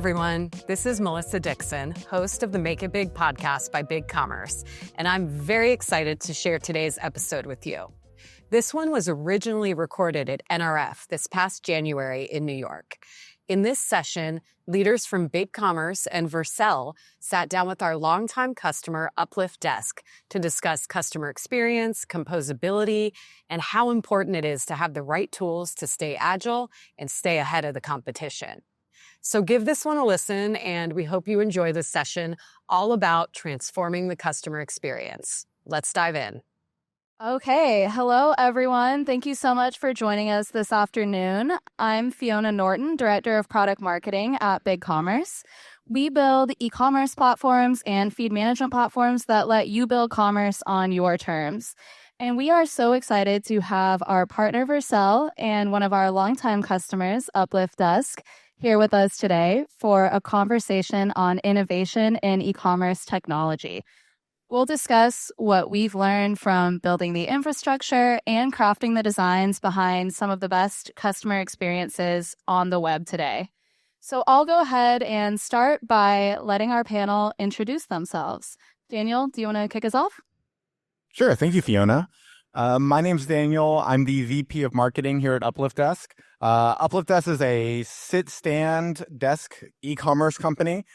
everyone. This is Melissa Dixon, host of the Make It Big podcast by BigCommerce, and I'm very excited to share today's episode with you. This one was originally recorded at NRF this past January in New York. In this session, leaders from BigCommerce and Vercel sat down with our longtime customer Uplift Desk to discuss customer experience, composability, and how important it is to have the right tools to stay agile and stay ahead of the competition. So give this one a listen, and we hope you enjoy this session all about transforming the customer experience. Let's dive in. Okay. Hello, everyone. Thank you so much for joining us this afternoon. I'm Fiona Norton, Director of Product Marketing at BigCommerce. We build e-commerce platforms and feed management platforms that let you build commerce on your terms. And we are so excited to have our partner Vercel and one of our longtime customers, Uplift Desk, here with us today for a conversation on innovation in e-commerce technology. We'll discuss what we've learned from building the infrastructure and crafting the designs behind some of the best customer experiences on the web today. So I'll go ahead and start by letting our panel introduce themselves. Daniel, do you want to kick us off? Sure. Thank you, Fiona. My name's Daniel. I'm the VP of Marketing here at Uplift Desk. Uplift Desk is a sit-stand desk e-commerce company.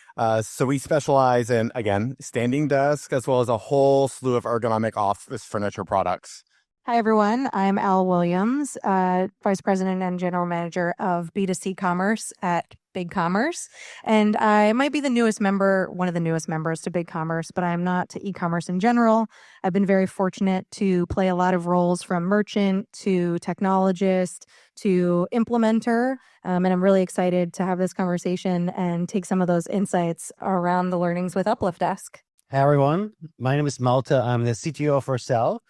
So we specialize in, again, standing desk, as well as a whole slew of ergonomic office furniture products. Hi, everyone. I'm Al Williams, Vice President and General Manager of B2C Commerce at BigCommerce. And I might be the newest member, one of the newest members to BigCommerce, but I'm not to e-commerce in general. I've been very fortunate to play a lot of roles from merchant to technologist to implementer. And I'm really excited to have this conversation and take some of those insights around the learnings with Uplift Desk. Hi, everyone. My name is Malta. I'm the CTO of Vercel.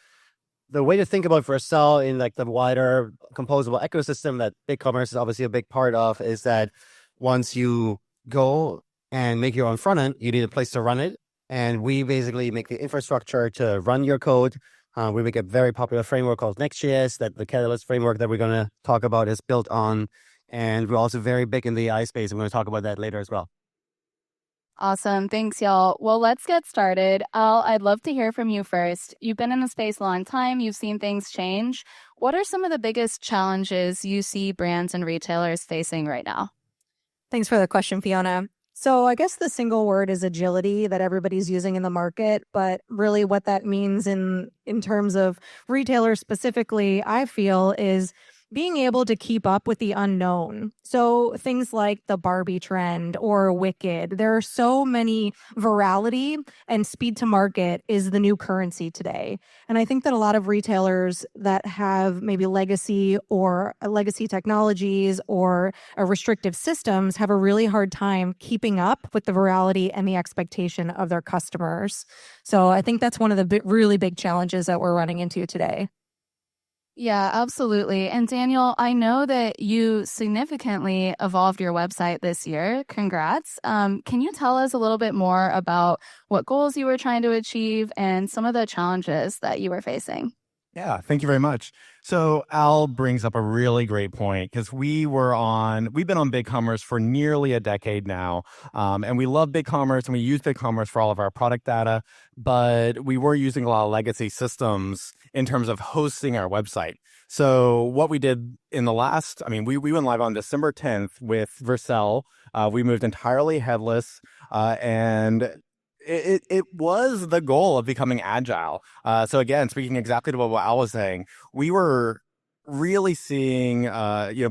The way to think about Vercel in like the wider composable ecosystem that BigCommerce is obviously a big part of is that once you go and make your own front end, you need a place to run it. And we basically make the infrastructure to run your code. We make a very popular framework called Next.js that the Catalyst framework that we're going to talk about is built on. And we're also very big in the AI space. I'm going to talk about that later as well. Awesome. Thanks, y'all. Well, let's get started. Al, I'd love to hear from you first. You've been in the space a long time. You've seen things change. What are some of the biggest challenges you see brands and retailers facing right now? Thanks for the question, Fiona. So I guess the single word is agility that everybody's using in the market, but really what that means in terms of retailers specifically, I feel, is being able to keep up with the unknown. So things like the Barbie trend or Wicked, there are so many virality, and speed to market is the new currency today. And I think that a lot of retailers that have maybe legacy technologies or restrictive systems have a really hard time keeping up with the virality and the expectation of their customers. So I think that's one of the really big challenges that we're running into today. Yeah, absolutely. And Daniel, I know that you significantly evolved your website this year. Congrats. Can you tell us a little bit more about what goals you were trying to achieve and some of the challenges that you were facing? Yeah, thank you very much. So Al brings up a really great point because we've been on BigCommerce for nearly a decade now. And we love BigCommerce and we use BigCommerce for all of our product data, but we were using a lot of legacy systems in terms of hosting our website. So what we did in we went live on December 10th with Vercel. We moved entirely headless, and it was the goal of becoming agile. So again, speaking exactly to what Al was saying, we were really seeing,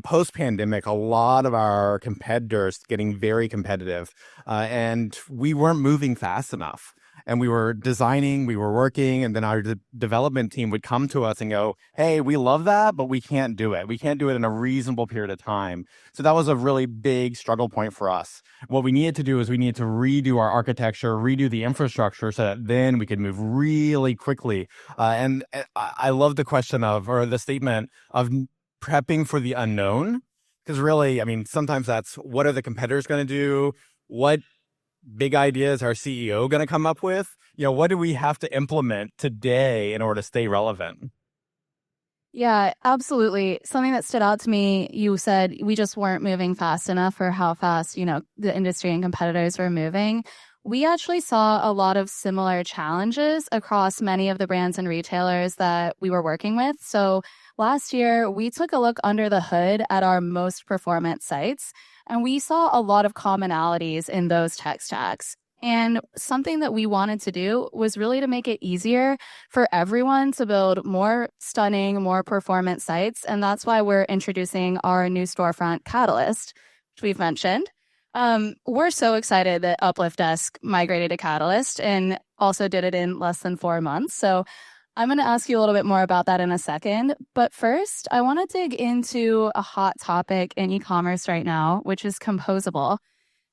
post-pandemic, a lot of our competitors getting very competitive, and we weren't moving fast enough. And we were designing, we were working, and then our development team would come to us and go, hey, we love that, but we can't do it. We can't do it in a reasonable period of time. So that was a really big struggle point for us. What we needed to do is we needed to redo our architecture, redo the infrastructure so that then we could move really quickly. And I love the statement of prepping for the unknown. Because really, sometimes that's what are the competitors going to do? What big ideas our CEO going to come up with? What do we have to implement today in order to stay relevant? Yeah, absolutely. Something that stood out to me, you said we just weren't moving fast enough for how fast, the industry and competitors were moving. We actually saw a lot of similar challenges across many of the brands and retailers that we were working with. So last year, we took a look under the hood at our most performant sites, and we saw a lot of commonalities in those tech stacks. And something that we wanted to do was really to make it easier for everyone to build more stunning, more performant sites. And that's why we're introducing our new storefront, Catalyst, which we've mentioned. We're so excited that Uplift Desk migrated to Catalyst and also did it in less than 4 months. So I'm going to ask you a little bit more about that in a second. But first, I want to dig into a hot topic in e-commerce right now, which is composable.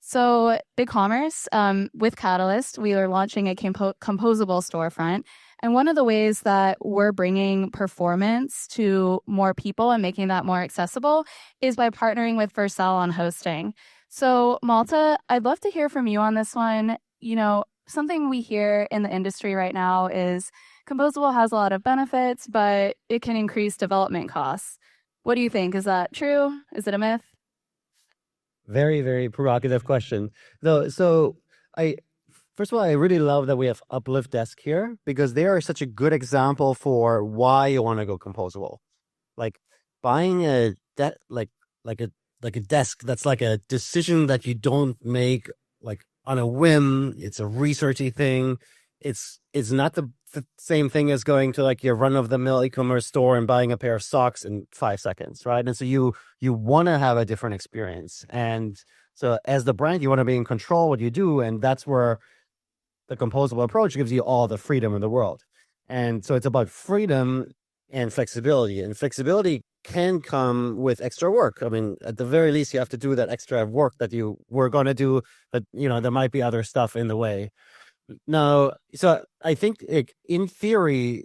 So BigCommerce, with Catalyst, we are launching a composable storefront. And one of the ways that we're bringing performance to more people and making that more accessible is by partnering with Vercel on hosting. So Malta, I'd love to hear from you on this one. Something we hear in the industry right now is composable has a lot of benefits, but it can increase development costs. What do you think? Is that true? Is it a myth? Very, very provocative question. Though, so I first of all, I really love that we have Uplift Desk here because they are such a good example for why you want to go composable. Like buying like a desk that's like a decision that you don't make like on a whim. It's a researchy thing. It's not the same thing as going to like your run-of-the-mill e-commerce store and buying a pair of socks in 5 seconds, right? And so you want to have a different experience. And so as the brand, you want to be in control of what you do, and that's where the composable approach gives you all the freedom in the world. And so it's about freedom and flexibility. And flexibility can come with extra work. I mean, at the very least, you have to do that extra work that you were going to do, but there might be other stuff in the way. No, so I think in theory,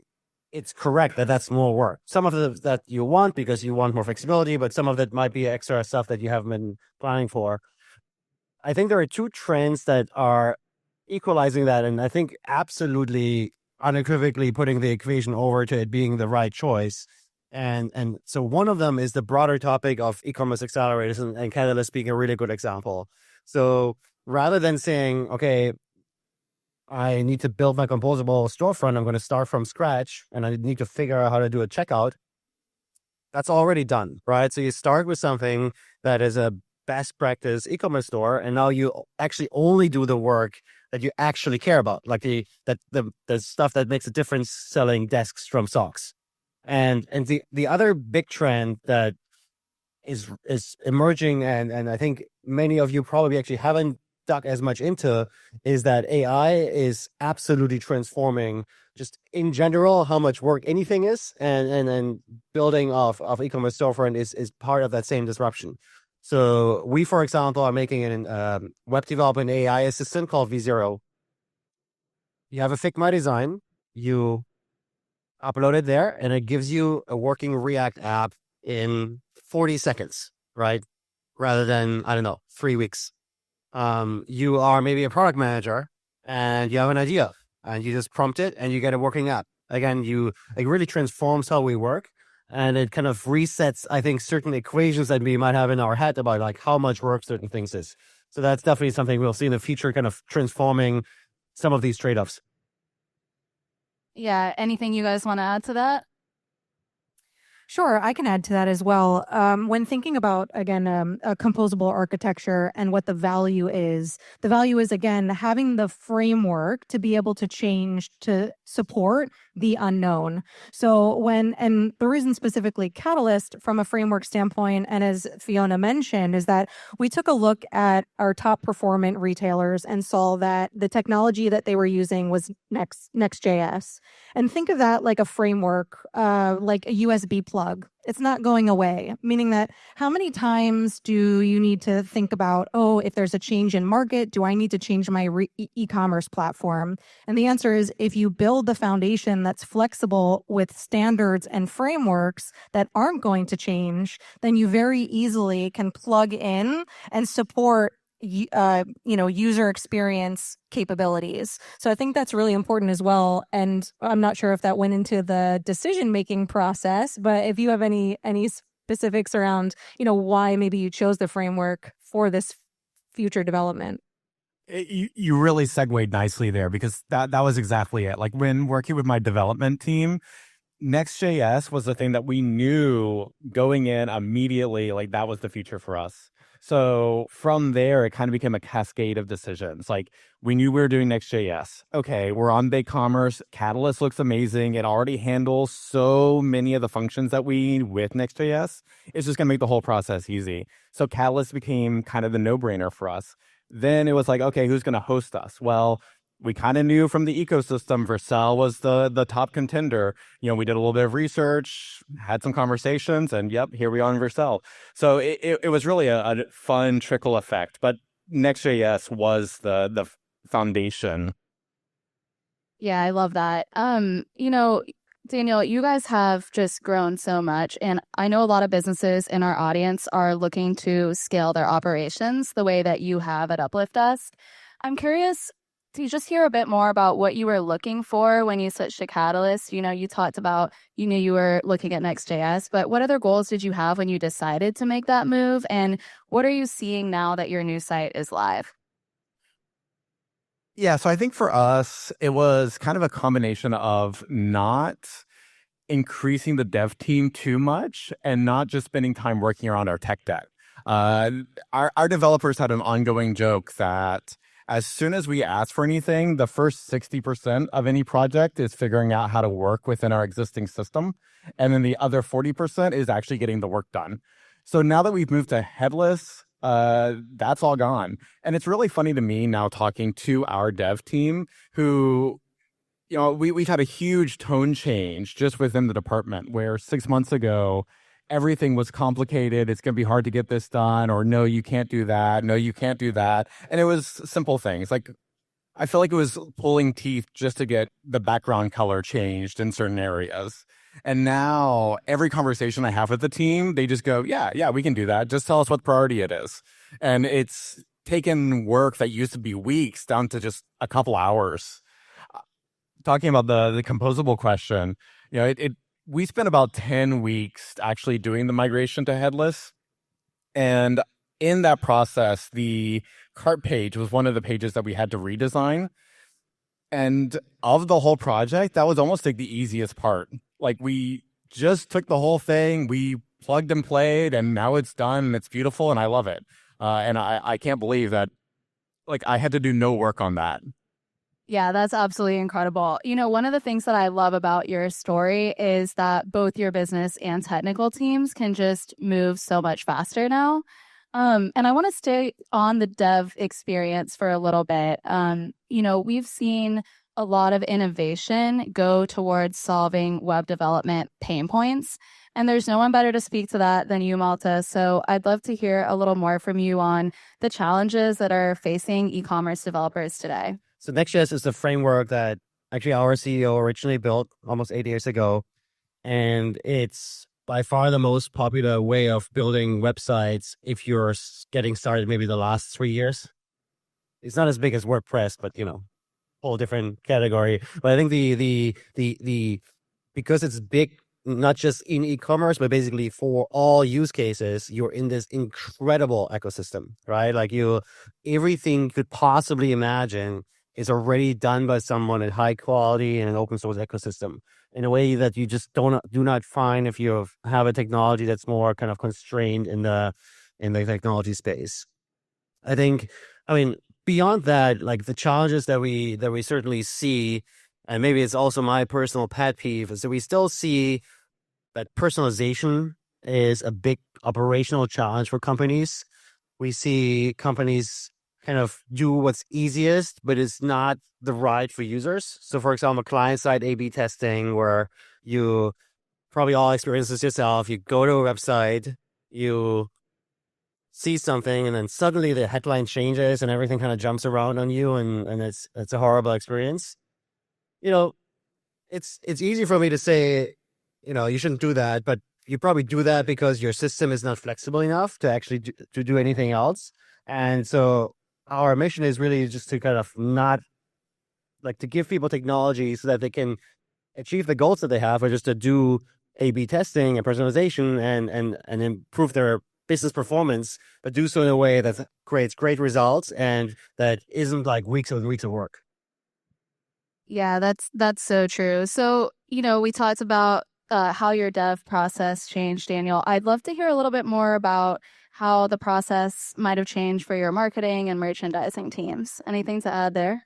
it's correct that that's more work. Some of it that you want because you want more flexibility, but some of it might be extra stuff that you haven't been planning for. I think there are two trends that are equalizing that, and I think absolutely unequivocally putting the equation over to it being the right choice. And so one of them is the broader topic of e-commerce accelerators and Catalyst being a really good example. So rather than saying, okay, I need to build my composable storefront, I'm going to start from scratch and I need to figure out how to do a checkout. That's already done, right? So you start with something that is a best practice e-commerce store, and now you actually only do the work that you actually care about, like the stuff that makes a difference selling desks from socks. And the other big trend that is emerging, and I think many of you probably actually haven't dug as much into, is that AI is absolutely transforming just in general how much work anything is, and building of e-commerce storefront is part of that same disruption. So we, for example, are making an web development AI assistant called V0. You have a Figma design, you upload it there, and it gives you a working React app in 40 seconds, right? Rather than, 3 weeks. You are maybe a product manager and you have an idea and you just prompt it and you get a working app. Again, it really transforms how we work, and it kind of resets, I think, certain equations that we might have in our head about like how much work certain things is. So that's definitely something we'll see in the future, kind of transforming some of these trade-offs. Yeah. Anything you guys want to add to that? Sure, I can add to that as well. When thinking about, again, a composable architecture and what the value is, again, having the framework to be able to change to support the unknown. So and the reason specifically Catalyst from a framework standpoint, and as Fiona mentioned, is that we took a look at our top performant retailers and saw that the technology that they were using was Next.js. And think of that like a framework, like a USB plug. It's not going away, meaning that how many times do you need to think about, if there's a change in market, do I need to change my e-commerce platform? And the answer is, if you build the foundation that's flexible with standards and frameworks that aren't going to change, then you very easily can plug in and support user experience capabilities. So I think that's really important as well. And I'm not sure if that went into the decision-making process, but if you have any specifics around, why maybe you chose the framework for this future development. You really segued nicely there, because that was exactly it. Like, when working with my development team, Next.js was the thing that we knew going in immediately, like that was the future for us. So from there, it kind of became a cascade of decisions. Like, we knew we were doing Next.js. Okay, we're on BigCommerce. Catalyst looks amazing. It already handles so many of the functions that we need with Next.js. It's just going to make the whole process easy. So Catalyst became kind of the no-brainer for us. Then it was like, okay, who's going to host us? Well, we kind of knew from the ecosystem Vercel was the top contender. We did a little bit of research, had some conversations, and yep, here we are in Vercel. So it was really a fun trickle effect. But Next.js was the foundation. Yeah, I love that. Daniel, you guys have just grown so much, and I know a lot of businesses in our audience are looking to scale their operations the way that you have at Uplift Us. I'm curious to just hear a bit more about what you were looking for when you switched to Catalyst. You talked about, you knew you were looking at Next.js, but what other goals did you have when you decided to make that move? And what are you seeing now that your new site is live? Yeah, so I think for us, it was kind of a combination of not increasing the dev team too much and not just spending time working around our tech debt. Our developers had an ongoing joke that as soon as we ask for anything, the first 60% of any project is figuring out how to work within our existing system. And then the other 40% is actually getting the work done. So now that we've moved to headless, that's all gone. And it's really funny to me now talking to our dev team who, we've had a huge tone change just within the department, where 6 months ago, everything was complicated. It's going to be hard to get this done, or no, you can't do that. No, you can't do that. And it was simple things. Like, I feel like it was pulling teeth just to get the background color changed in certain areas. And now every conversation I have with the team, they just go, yeah, we can do that. Just tell us what priority it is. And it's taken work that used to be weeks down to just a couple hours. Talking about the composable question, we spent about 10 weeks actually doing the migration to headless. And in that process, the cart page was one of the pages that we had to redesign. And of the whole project, that was almost like the easiest part. Like, we just took the whole thing, we plugged and played, and now it's done, and it's beautiful, and I love it. And I can't believe that, like, I had to do no work on that. Yeah, that's absolutely incredible. One of the things that I love about your story is that both your business and technical teams can just move so much faster now. And I want to stay on the dev experience for a little bit. We've seen a lot of innovation go towards solving web development pain points. And there's no one better to speak to that than you, Malta. So I'd love to hear a little more from you on the challenges that are facing e-commerce developers today. So Next.js is the framework that actually our CEO originally built almost 8 years ago. And it's by far the most popular way of building websites if you're getting started maybe the last 3 years. It's not as big as WordPress, but whole different category. But I think the because it's big, not just in e-commerce, but basically for all use cases, you're in this incredible ecosystem, right? Like, everything you could possibly imagine is already done by someone at high quality in an open source ecosystem in a way that you just do not find if you have a technology that's more kind of constrained in the technology space. I mean, beyond that, like, the challenges that we certainly see, and maybe it's also my personal pet peeve, is that we still see that personalization is a big operational challenge for companies. We see companies kind of do what's easiest, but it's not the right for users. So, for example, client-side A/B testing, where you probably all experience this yourself. You go to a website, you see something, and then suddenly the headline changes and everything kind of jumps around on you, and it's a horrible experience. It's easy for me to say, you shouldn't do that, but you probably do that because your system is not flexible enough to actually do anything else. And so our mission is really just to kind of not like to give people technology so that they can achieve the goals that they have, or just to do A/B testing and personalization and improve their business performance, but do so in a way that creates great results and that isn't like weeks and weeks of work. Yeah, that's so true. So, we talked about how your dev process changed, Daniel. I'd love to hear a little bit more about how the process might have changed for your marketing and merchandising teams. Anything to add there?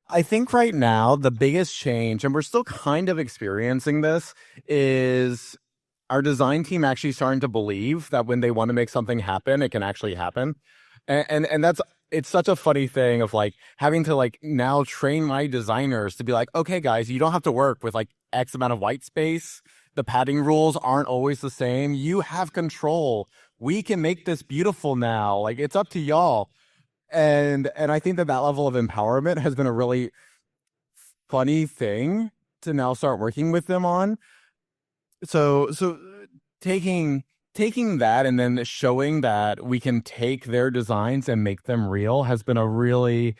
I think right now the biggest change, and we're still kind of experiencing this, is our design team actually starting to believe that when they want to make something happen, it can actually happen. And that's, it's such a funny thing of like having to like now train my designers to be like, okay, guys, you don't have to work with like X amount of white space. The padding rules aren't always the same. You have control. We can make this beautiful now. Like it's up to y'all. And I think that level of empowerment has been a really funny thing to now start working with them on. So taking that and then showing that we can take their designs and make them real has been a really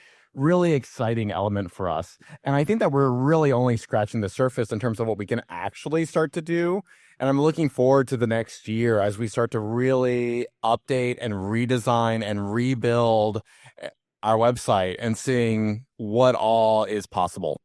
exciting element for us. And I think that we're really only scratching the surface in terms of what we can actually start to do. And I'm looking forward to the next year as we start to really update and redesign and rebuild our website and seeing what all is possible.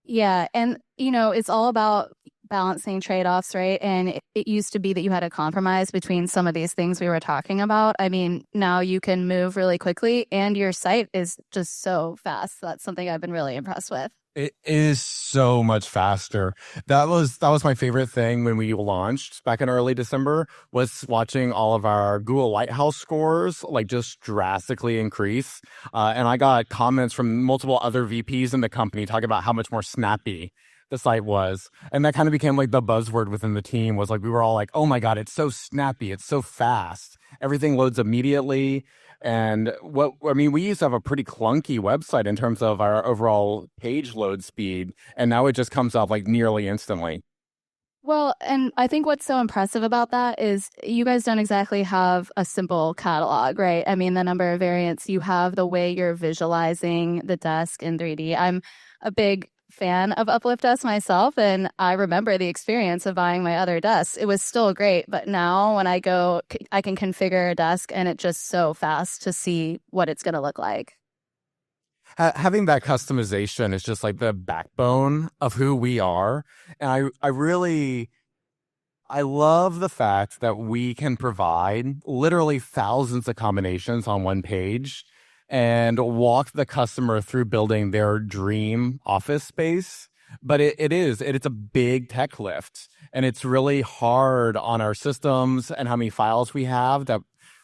Yeah, and it's all about balancing trade-offs, right? And it used to be that you had a compromise between some of these things we were talking about. I mean, now you can move really quickly and your site is just so fast. That's something I've been really impressed with. It is so much faster. That was my favorite thing when we launched back in early December, was watching all of our Google Lighthouse scores like just drastically increase. And I got comments from multiple other VPs in the company talking about how much more snappy the site was. And that kind of became like the buzzword within the team, was like we were all like, oh my God, it's so snappy, it's so fast. Everything loads immediately. And we used to have a pretty clunky website in terms of our overall page load speed, and now it just comes up like nearly instantly. Well, and I think what's so impressive about that is you guys don't exactly have a simple catalog, right? I mean, the number of variants you have, the way you're visualizing the desk in 3D. I'm a big fan of Uplift Desk myself, and I remember the experience of buying my other desks. It was still great, but now when I go, I can configure a desk and it's just so fast to see what it's going to look like. Having that customization is just like the backbone of who we are. And I love the fact that we can provide literally thousands of combinations on one page and walk the customer through building their dream office space. But it's a big tech lift, and it's really hard on our systems and how many files we have, that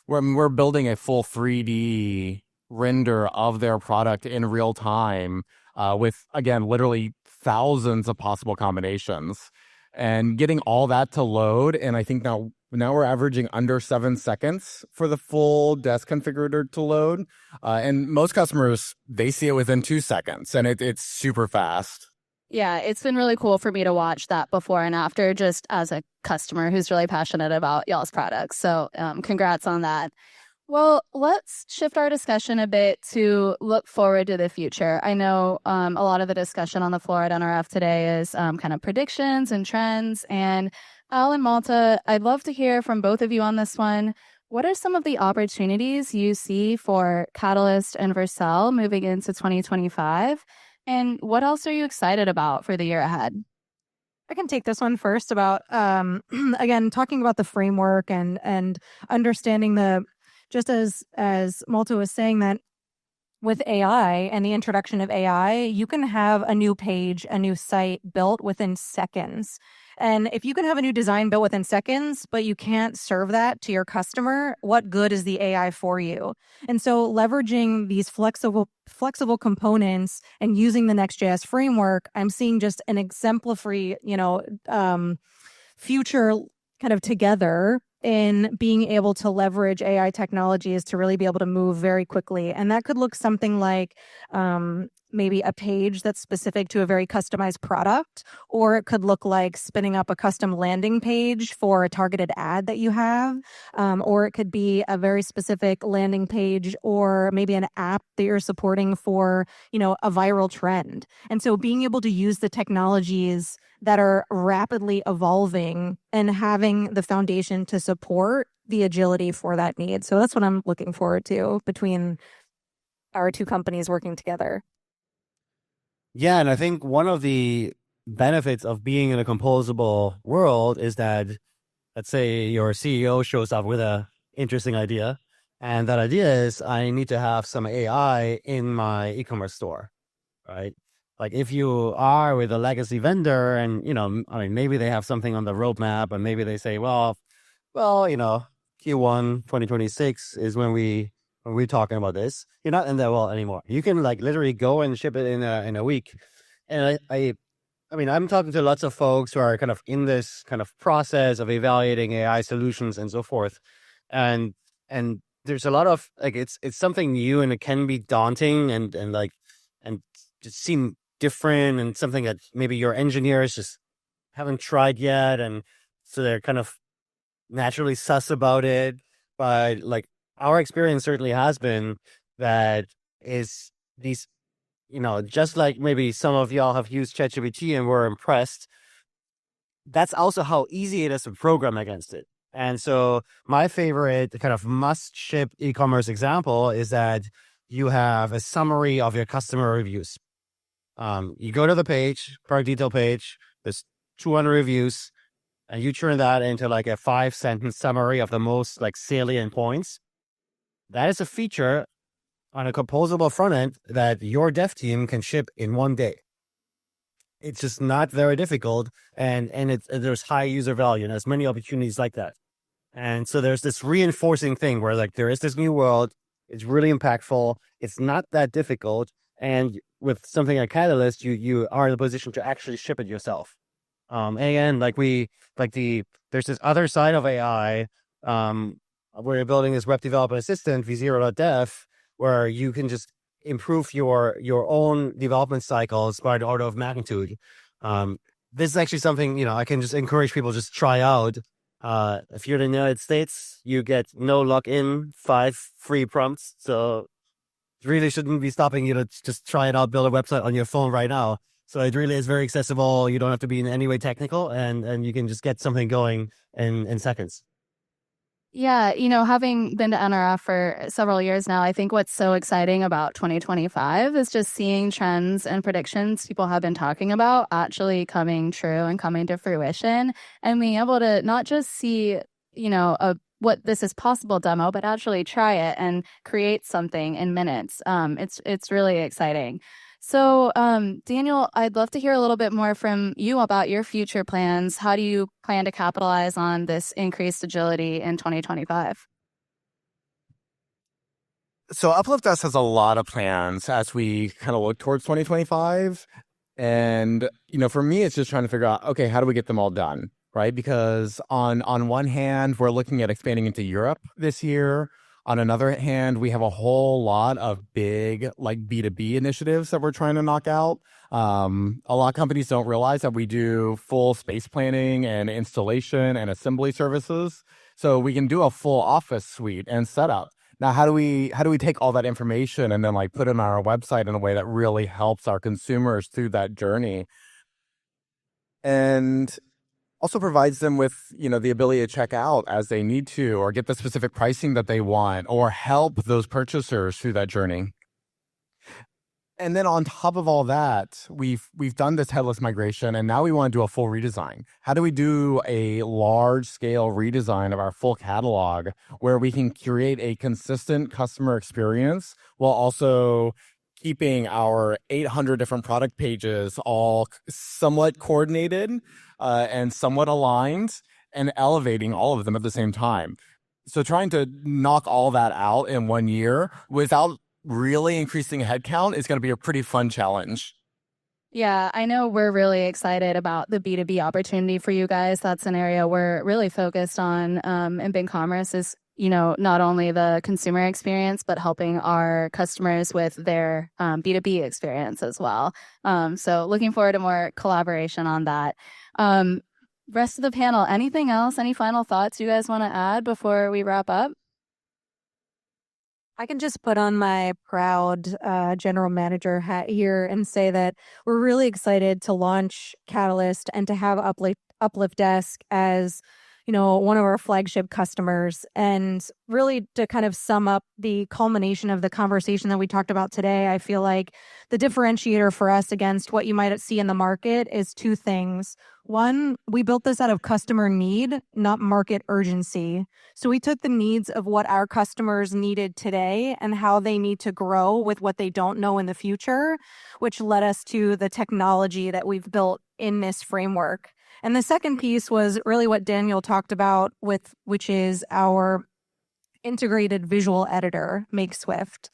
we're building a full 3D render of their product in real time, with, again, literally thousands of possible combinations, and getting all that to load. And I think now we're averaging under 7 seconds for the full desk configurator to load. And most customers, they see it within 2 seconds, and it's super fast. Yeah, it's been really cool for me to watch that before and after, just as a customer who's really passionate about y'all's products. So congrats on that. Well, let's shift our discussion a bit to look forward to the future. I know a lot of the discussion on the floor at NRF today is kind of predictions and trends. And Al and Malta, I'd love to hear from both of you on this one. What are some of the opportunities you see for Catalyst and Vercel moving into 2025? And what else are you excited about for the year ahead? I can take this one first about, again, talking about the framework and understanding just as Malta was saying, that with AI and the introduction of AI, you can have a new page, a new site built within seconds. And if you can have a new design built within seconds, but you can't serve that to your customer, what good is the AI for you? And so leveraging these flexible components and using the Next.js framework, I'm seeing just an exemplary, future kind of together in being able to leverage AI technologies to really be able to move very quickly. And that could look something like maybe a page that's specific to a very customized product, or it could look like spinning up a custom landing page for a targeted ad that you have, or it could be a very specific landing page or maybe an app that you're supporting for, a viral trend. And so being able to use the technologies that are rapidly evolving and having the foundation to support the agility for that need. So that's what I'm looking forward to between our two companies working together. Yeah, and I think one of the benefits of being in a composable world is that, let's say your CEO shows up with a interesting idea, and that idea is I need to have some AI in my e-commerce store, right? Like if you are with a legacy vendor and, maybe they have something on the roadmap and maybe they say, well, Q1 2026 is when we're talking about this. You're not in that world anymore. You can like literally go and ship it in a week. And I'm talking to lots of folks who are kind of in this kind of process of evaluating AI solutions and so forth. And there's a lot of like it's something new and it can be daunting and just seem different and something that maybe your engineers just haven't tried yet, and so they're kind of naturally sus about it. But like our experience certainly has been that is these, just like maybe some of y'all have used ChatGPT and were impressed, that's also how easy it is to program against it. And so my favorite kind of must ship e-commerce example is that you have a summary of your customer reviews. You go to the page, product detail page, there's 200 reviews, and you turn that into like a 5-sentence summary of the most like salient points. That is a feature on a composable front end that your dev team can ship in one day. It's just not very difficult, and there's high user value, and there's many opportunities like that. And so there's this reinforcing thing where like there is this new world. It's really impactful. It's not that difficult, and with something like Catalyst, you are in the position to actually ship it yourself. And there's this other side of AI. We're building this web development assistant, v0.dev, where you can just improve your own development cycles by an order of magnitude. This is actually something, I can just encourage people to just try out. If you're in the United States, you get no login, 5 free prompts. So it really shouldn't be stopping you to just try it out, build a website on your phone right now. So it really is very accessible. You don't have to be in any way technical, and you can just get something going in seconds. Yeah, having been to NRF for several years now, I think what's so exciting about 2025 is just seeing trends and predictions people have been talking about actually coming true and coming to fruition, and being able to not just see, what this is possible demo, but actually try it and create something in minutes. It's really exciting. So, Daniel, I'd love to hear a little bit more from you about your future plans. How do you plan to capitalize on this increased agility in 2025? So Uplift Us has a lot of plans as we kind of look towards 2025. And, for me, it's just trying to figure out, okay, how do we get them all done, right? Because on one hand, we're looking at expanding into Europe this year. On another hand, we have a whole lot of big like B2B initiatives that we're trying to knock out. A lot of companies don't realize that we do full space planning and installation and assembly services. So we can do a full office suite and setup. Now, how do we take all that information and then like put it on our website in a way that really helps our consumers through that journey? And also provides them with, the ability to check out as they need to, or get the specific pricing that they want, or help those purchasers through that journey. And then on top of all that, we've done this headless migration, and now we want to do a full redesign. How do we do a large-scale redesign of our full catalog where we can create a consistent customer experience while also keeping our 800 different product pages all somewhat coordinated and somewhat aligned, and elevating all of them at the same time? So trying to knock all that out in 1 year without really increasing headcount is going to be a pretty fun challenge. Yeah, I know we're really excited about the B2B opportunity for you guys. That's an area we're really focused on in BigCommerce, is not only the consumer experience, but helping our customers with their B2B experience as well. So looking forward to more collaboration on that. Rest of the panel, anything else? Any final thoughts you guys want to add before we wrap up? I can just put on my proud general manager hat here and say that we're really excited to launch Catalyst and to have Uplift Desk as one of our flagship customers. And really to kind of sum up the culmination of the conversation that we talked about today, I feel like the differentiator for us against what you might see in the market is two things. One, we built this out of customer need, not market urgency. So we took the needs of what our customers needed today and how they need to grow with what they don't know in the future, which led us to the technology that we've built in this framework. And the second piece was really what Daniel talked about which is our integrated visual editor, MakeSwift.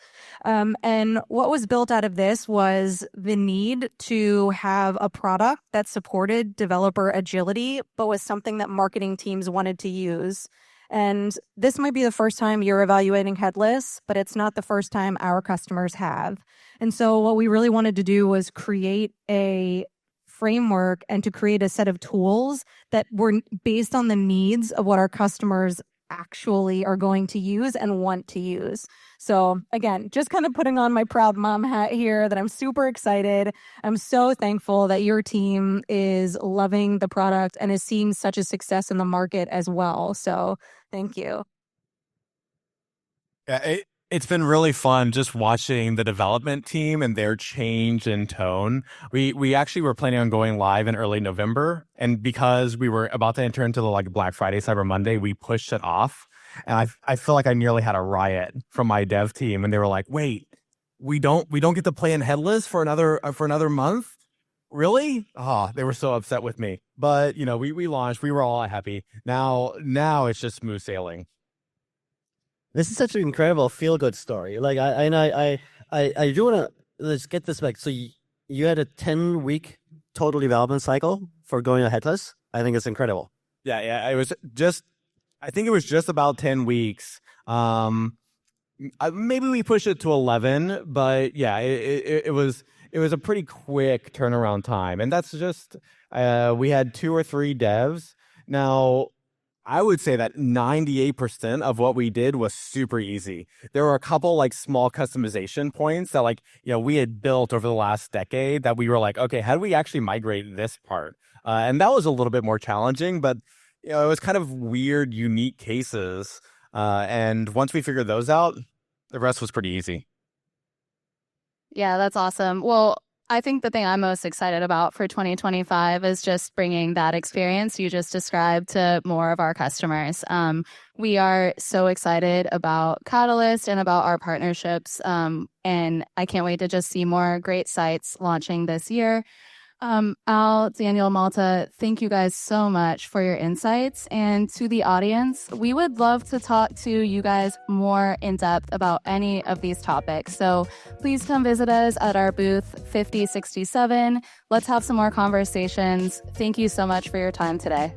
And what was built out of this was the need to have a product that supported developer agility, but was something that marketing teams wanted to use. And this might be the first time you're evaluating headless, but it's not the first time our customers have. And so what we really wanted to do was create a framework and to create a set of tools that were based on the needs of what our customers actually are going to use and want to use. So again, just kind of putting on my proud mom hat here that I'm super excited. I'm so thankful that your team is loving the product and is seeing such a success in the market as well. So thank you. Yeah, it's been really fun just watching the development team and their change in tone. We actually were planning on going live in early November, and because we were about to enter into the Black Friday, Cyber Monday, we pushed it off. And I feel like I nearly had a riot from my dev team, and they were like, "Wait, we don't get to play in headless for another month? Really?" Oh, they were so upset with me. But we launched. We were all happy. Now it's just smooth sailing. This is such an incredible feel-good story. Like I do want to let's get this back. So you had a 10-week total development cycle for going to headless. I think it's incredible. Yeah. It was I think it was just about 10 weeks. Maybe we pushed it to 11, but yeah, it was a pretty quick turnaround time, and that's just we had 2 or 3 devs. Now, I would say that 98% of what we did was super easy. There were a couple small customization points that we had built over the last decade that we were like, okay, how do we actually migrate this part? And that was a little bit more challenging, but it was kind of weird, unique cases. And once we figured those out, the rest was pretty easy. Yeah, that's awesome. Well, I think the thing I'm most excited about for 2025 is just bringing that experience you just described to more of our customers. We are so excited about Catalyst and about our partnerships, and I can't wait to just see more great sites launching this year. Al, Daniel, Malta, thank you guys so much for your insights. And to the audience, we would love to talk to you guys more in depth about any of these topics. So please come visit us at our booth 5067. Let's have some more conversations. Thank you so much for your time today.